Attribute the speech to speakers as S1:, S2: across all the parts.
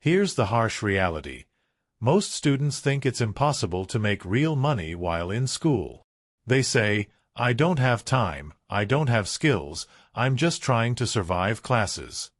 S1: Here's the harsh reality. Most students think it's impossible to make real money while in school. They say, "I don't have time, I don't have skills, I'm just trying to survive classes."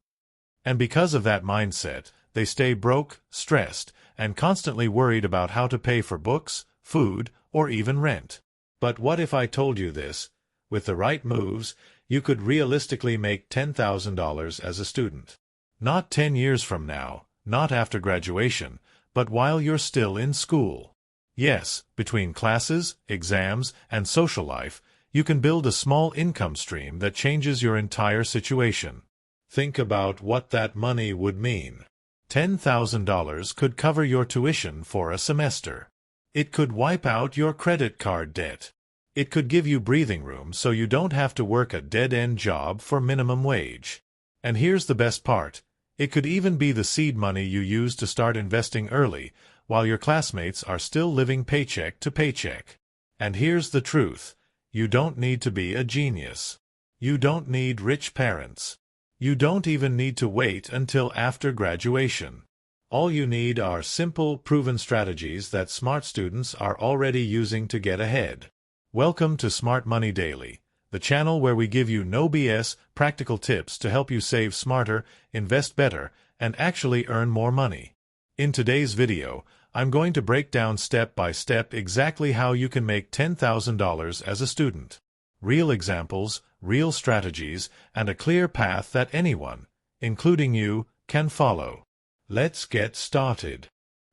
S1: And because of that mindset, they stay broke, stressed, and constantly worried about how to pay for books, food, or even rent. But what if I told you this? With the right moves, you could realistically make $10,000 as a student. Not 10 years from now, not after graduation, but while you're still in school. Yes, between classes, exams, and social life, you can build a small income stream that changes your entire situation. Think about what that money would mean. $10,000 could cover your tuition for a semester. It could wipe out your credit card debt. It could give you breathing room so you don't have to work a dead-end job for minimum wage. And here's the best part. It could even be the seed money you use to start investing early, while your classmates are still living paycheck to paycheck. And here's the truth. You don't need to be a genius. You don't need rich parents. You don't even need to wait until after graduation. All you need are simple, proven strategies that smart students are already using to get ahead. Welcome to Smart Money Daily, the channel where we give you no BS, practical tips to help you save smarter, invest better, and actually earn more money. In today's video, I'm going to break down step by step exactly how you can make $10,000 as a student. Real examples, real strategies, and a clear path that anyone, including you, can follow. Let's get started.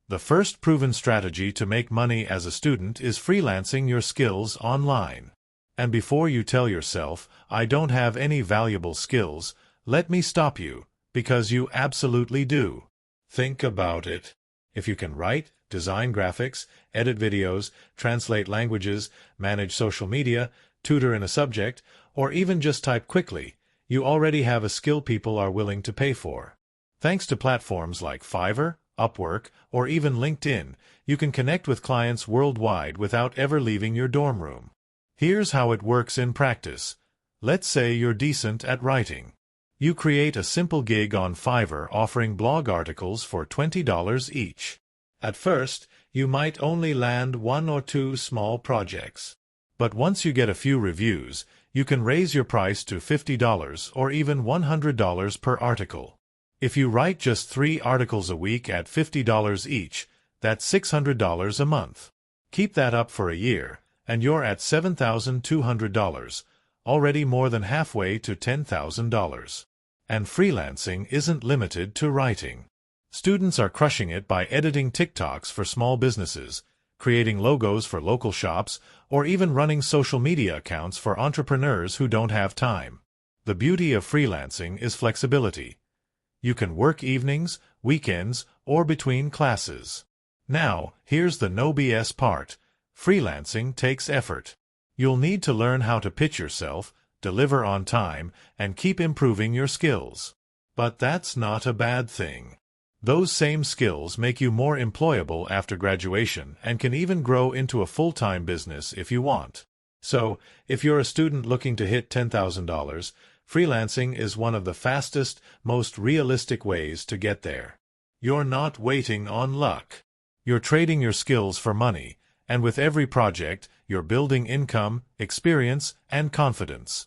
S1: The first proven strategy to make money as a student is freelancing your skills online. And before you tell yourself, "I don't have any valuable skills," let me stop you, because you absolutely do. Think about it. If you can write, design graphics, edit videos, translate languages, manage social media, tutor in a subject, or even just type quickly, you already have a skill people are willing to pay for. Thanks to platforms like Fiverr, Upwork, or even LinkedIn, you can connect with clients worldwide without ever leaving your dorm room. Here's how it works in practice. Let's say you're decent at writing. You create a simple gig on Fiverr offering blog articles for $20 each. At first, you might only land 1 or 2 small projects. But once you get a few reviews, you can raise your price to $50 or even $100 per article. If you write just 3 articles a week at $50 each, that's $600 a month. Keep that up for a year, and you're at $7,200, already more than halfway to $10,000. And freelancing isn't limited to writing. Students are crushing it by editing TikToks for small businesses, creating logos for local shops, or even running social media accounts for entrepreneurs who don't have time. The beauty of freelancing is flexibility. You can work evenings, weekends, or between classes. Now, here's the no BS part. Freelancing takes effort. You'll need to learn how to pitch yourself, deliver on time, and keep improving your skills. But that's not a bad thing. Those same skills make you more employable after graduation and can even grow into a full-time business if you want. So, if you're a student looking to hit $10,000, freelancing is one of the fastest, most realistic ways to get there. You're not waiting on luck. You're trading your skills for money, and with every project, you're building income, experience, and confidence.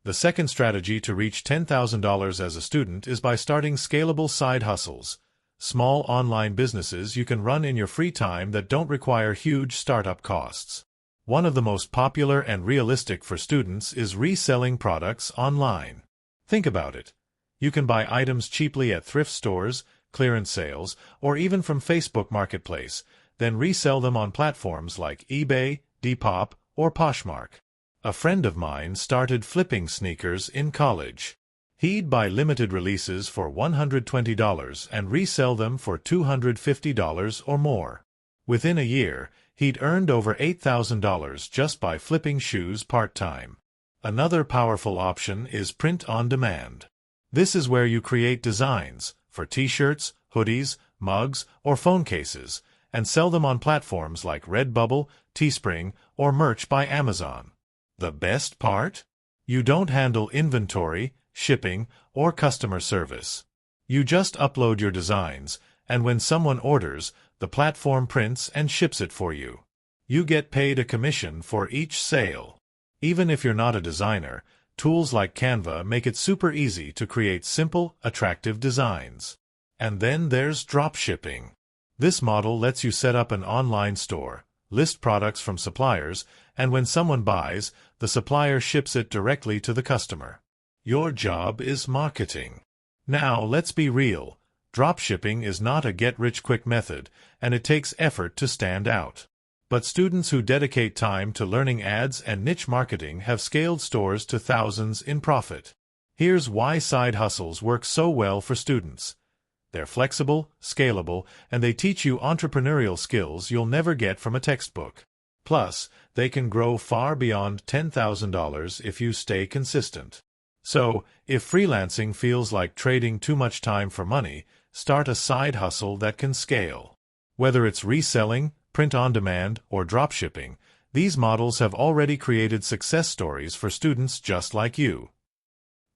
S1: The second strategy to reach $10,000 as a student is by starting scalable side hustles, small online businesses you can run in your free time that don't require huge startup costs. One of the most popular and realistic for students is reselling products online. Think about it. You can buy items cheaply at thrift stores, clearance sales, or even from Facebook Marketplace, then resell them on platforms like eBay, Depop, or Poshmark. A friend of mine started flipping sneakers in college. He'd buy limited releases for $120 and resell them for $250 or more. Within a year, he'd earned over $8,000 just by flipping shoes part-time. Another powerful option is print on demand. This is where you create designs for t-shirts, hoodies, mugs, or phone cases, and sell them on platforms like Redbubble, Teespring, or Merch by Amazon. The best part? You don't handle inventory, shipping, or customer service. You just upload your designs, and when someone orders, the platform prints and ships it for you. You get paid a commission for each sale. Even if you're not a designer, tools like Canva make it super easy to create simple, attractive designs. And then there's dropshipping. This model lets you set up an online store, list products from suppliers, and when someone buys, the supplier ships it directly to the customer. Your job is marketing. Now, let's be real. Dropshipping is not a get-rich-quick method, and it takes effort to stand out. But students who dedicate time to learning ads and niche marketing have scaled stores to thousands in profit. Here's why side hustles work so well for students. They're flexible, scalable, and they teach you entrepreneurial skills you'll never get from a textbook. Plus, they can grow far beyond $10,000 if you stay consistent. So, if freelancing feels like trading too much time for money, start a side hustle that can scale. Whether it's reselling, print-on-demand, or dropshipping, these models have already created success stories for students just like you.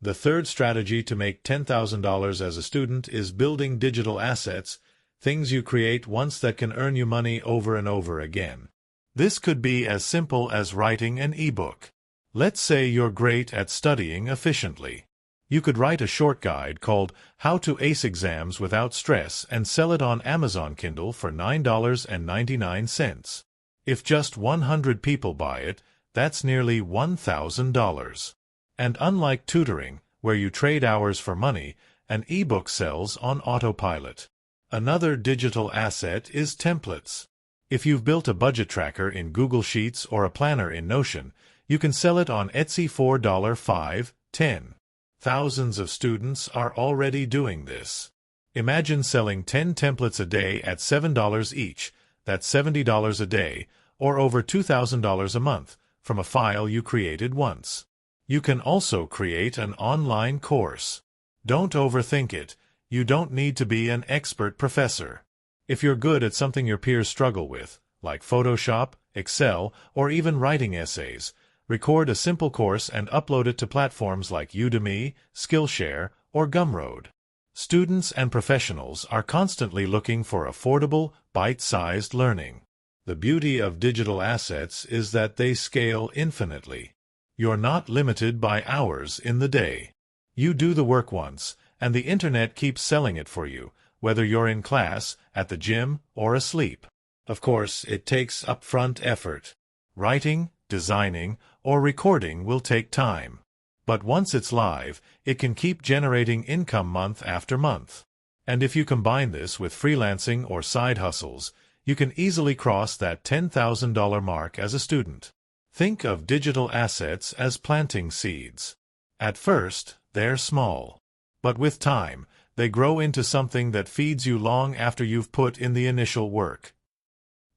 S1: The third strategy to make $10,000 as a student is building digital assets, things you create once that can earn you money over and over again. This could be as simple as writing an ebook. Let's say you're great at studying efficiently. You could write a short guide called How to Ace Exams Without Stress and sell it on Amazon Kindle for $9.99. If just 100 people buy it, that's nearly $1,000. And unlike tutoring, where you trade hours for money, an ebook sells on autopilot. Another digital asset is templates. If you've built a budget tracker in Google Sheets or a planner in Notion, you can sell it on Etsy for $5, $10. Thousands of students are already doing this. Imagine selling 10 templates a day at $7 each, that's $70 a day, or over $2,000 a month, from a file you created once. You can also create an online course. Don't overthink it. You don't need to be an expert professor. If you're good at something your peers struggle with, like Photoshop, Excel, or even writing essays, record a simple course and upload it to platforms like Udemy, Skillshare, or Gumroad. Students and professionals are constantly looking for affordable, bite-sized learning. The beauty of digital assets is that they scale infinitely. You're not limited by hours in the day. You do the work once, and the internet keeps selling it for you, whether you're in class, at the gym, or asleep. Of course, it takes upfront effort. Writing, designing, or recording will take time. But once it's live, it can keep generating income month after month. And if you combine this with freelancing or side hustles, you can easily cross that $10,000 mark as a student. Think of digital assets as planting seeds. At first, they're small. But with time, they grow into something that feeds you long after you've put in the initial work.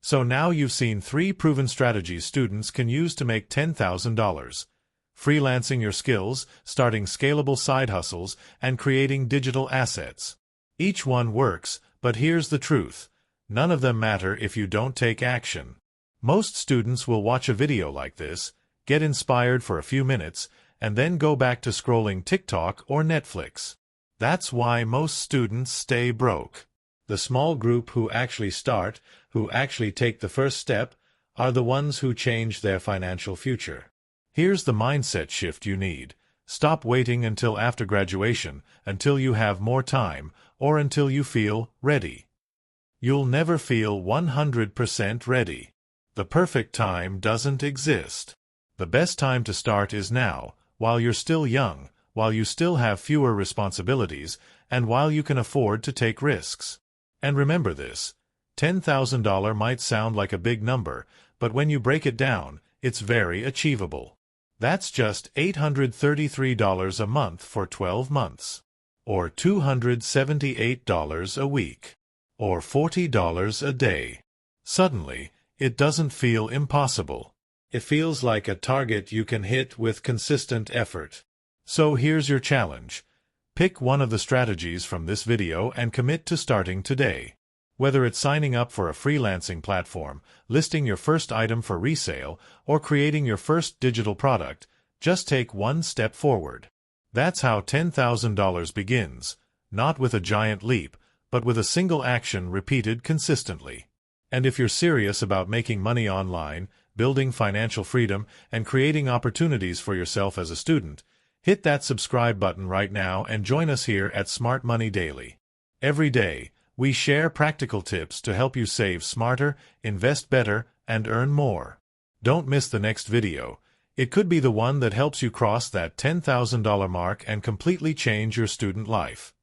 S1: So now you've seen 3 proven strategies students can use to make $10,000. Freelancing your skills, starting scalable side hustles, and creating digital assets. Each one works, but here's the truth. None of them matter if you don't take action. Most students will watch a video like this, get inspired for a few minutes, and then go back to scrolling TikTok or Netflix. That's why most students stay broke. The small group who actually start, who actually take the first step, are the ones who change their financial future. Here's the mindset shift you need. Stop waiting until after graduation, until you have more time, or until you feel ready. You'll never feel 100% ready. The perfect time doesn't exist. The best time to start is now, while you're still young, while you still have fewer responsibilities, and while you can afford to take risks. And remember this, $10,000 might sound like a big number, but when you break it down, it's very achievable. That's just $833 a month for 12 months. Or $278 a week. Or $40 a day. Suddenly, it doesn't feel impossible. It feels like a target you can hit with consistent effort. So here's your challenge. Pick one of the strategies from this video and commit to starting today. Whether it's signing up for a freelancing platform, listing your first item for resale, or creating your first digital product, just take one step forward. That's how $10,000 begins. not with a giant leap, but with a single action repeated consistently. And if you're serious about making money online, building financial freedom, and creating opportunities for yourself as a student, hit that subscribe button right now and join us here at Smart Money Daily. Every day, we share practical tips to help you save smarter, invest better, and earn more. Don't miss the next video. It could be the one that helps you cross that $10,000 mark and completely change your student life.